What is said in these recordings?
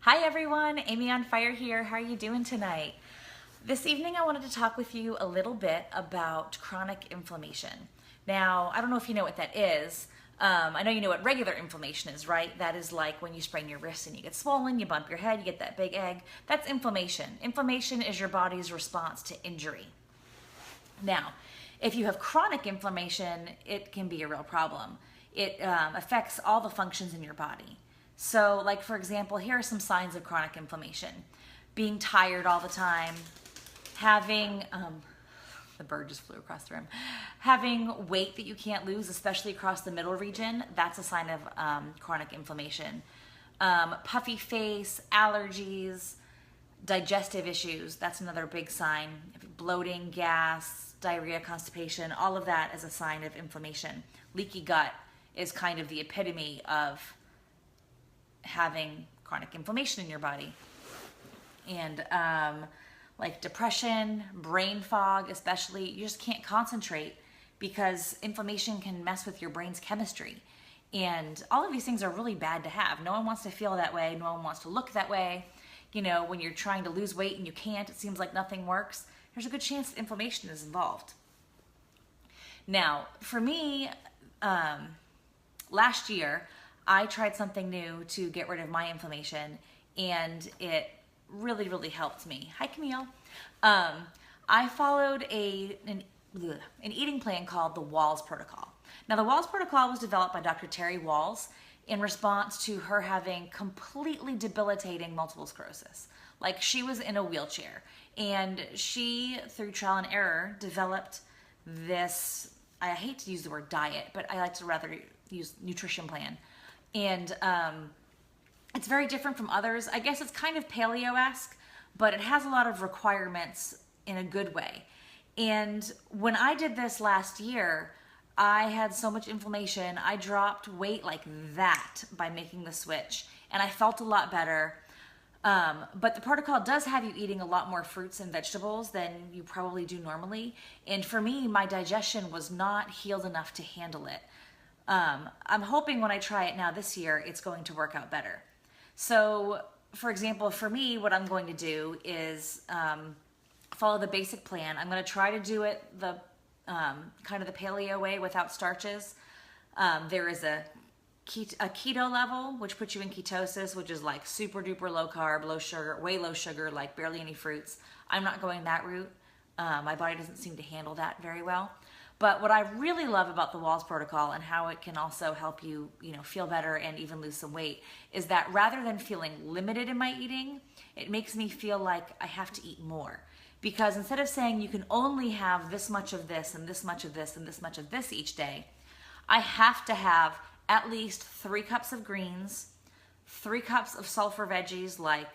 Hi everyone, Amy on Fire here. How are you doing tonight? This evening I wanted to talk with you a little bit about chronic inflammation. Now, I don't know if you know what that is. I know you know what regular inflammation is, right? That is like when you sprain your wrist and you get swollen, you bump your head, you get that big egg. That's inflammation. Inflammation is your body's response to injury. Now, if you have chronic inflammation, it can be a real problem. It affects all the functions in your body. So, like for example, here are some signs of chronic inflammation. Being tired all the time, having, the bird just flew across the room, having weight that you can't lose, especially across the middle region, that's a sign of chronic inflammation. Puffy face, allergies, digestive issues, that's another big sign. Bloating, gas, diarrhea, constipation, all of that is a sign of inflammation. Leaky gut is kind of the epitome of having chronic inflammation in your body. And like depression, brain fog especially, you just can't concentrate because inflammation can mess with your brain's chemistry. And all of these things are really bad to have. No one wants to feel that way. No one wants to look that way. You know, when you're trying to lose weight and you can't, it seems like nothing works. There's a good chance that inflammation is involved. Now, for me, last year, I tried something new to get rid of my inflammation, and it really, really helped me. Hi, Camille. I followed an eating plan called the Wahls Protocol. Now, the Wahls Protocol was developed by Dr. Terry Wahls in response to her having completely debilitating multiple sclerosis. Like, she was in a wheelchair, and she, through trial and error, developed this, I hate to use the word diet, but I like to rather use nutrition plan. And it's very different from others. I guess it's kind of paleo-esque, but it has a lot of requirements in a good way. And when I did this last year, I had so much inflammation. I dropped weight like that by making the switch, and I felt a lot better. But the protocol does have you eating a lot more fruits and vegetables than you probably do normally. And for me, my digestion was not healed enough to handle it. I'm hoping when I try it now this year, it's going to work out better. So, for example, for me, what I'm going to do is follow the basic plan. I'm going to try to do it the kind of the paleo way without starches. There is a keto level, which puts you in ketosis, which is like super duper low carb, low sugar, way low sugar, like barely any fruits. I'm not going that route. My body doesn't seem to handle that very well. But what I really love about the Wahls Protocol and how it can also help you, feel better and even lose some weight is that rather than feeling limited in my eating, it makes me feel like I have to eat more. Because instead of saying you can only have this much of this and this much of this and this much of this each day, I have to have at least 3 cups of greens, 3 cups of sulfur veggies like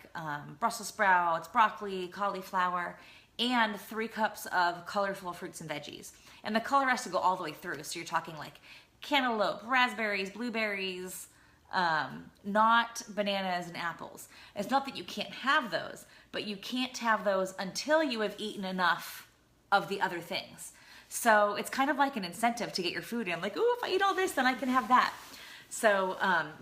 Brussels sprouts, broccoli, cauliflower, and 3 cups of colorful fruits and veggies. And the color has to go all the way through. So you're talking like cantaloupe, raspberries, blueberries, not bananas and apples. It's not that you can't have those, but you can't have those until you have eaten enough of the other things. So it's kind of like an incentive to get your food in. Like, oh, if I eat all this, then I can have that. So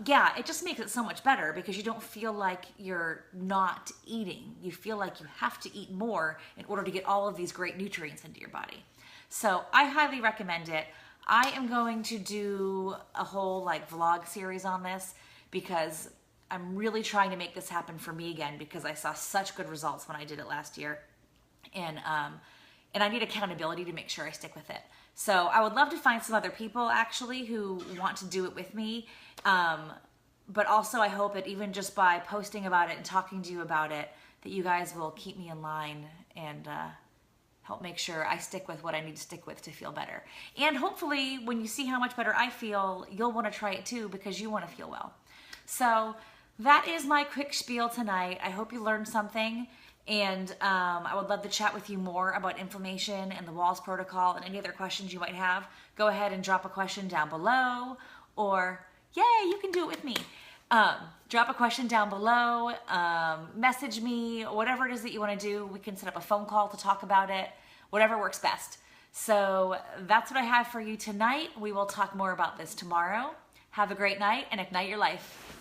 yeah, it just makes it so much better because you don't feel like you're not eating. You feel like you have to eat more in order to get all of these great nutrients into your body. So I highly recommend it. I am going to do a whole vlog series on this because I'm really trying to make this happen for me again because I saw such good results when I did it last year. And I need accountability to make sure I stick with it. So I would love to find some other people actually who want to do it with me. But also I hope that even just by posting about it and talking to you about it, that you guys will keep me in line and help make sure I stick with what I need to stick with to feel better. And hopefully when you see how much better I feel, you'll want to try it too because you want to feel well. So that is my quick spiel tonight. I hope you learned something. And I would love to chat with you more about inflammation and the Wahls Protocol and any other questions you might have. Go ahead and drop a question down below, or yay, you can do it with me. Drop a question down below, message me, whatever it is that you want to do. We can set up a phone call to talk about it, whatever works best. So that's what I have for you tonight. We will talk more about this tomorrow. Have a great night and ignite your life.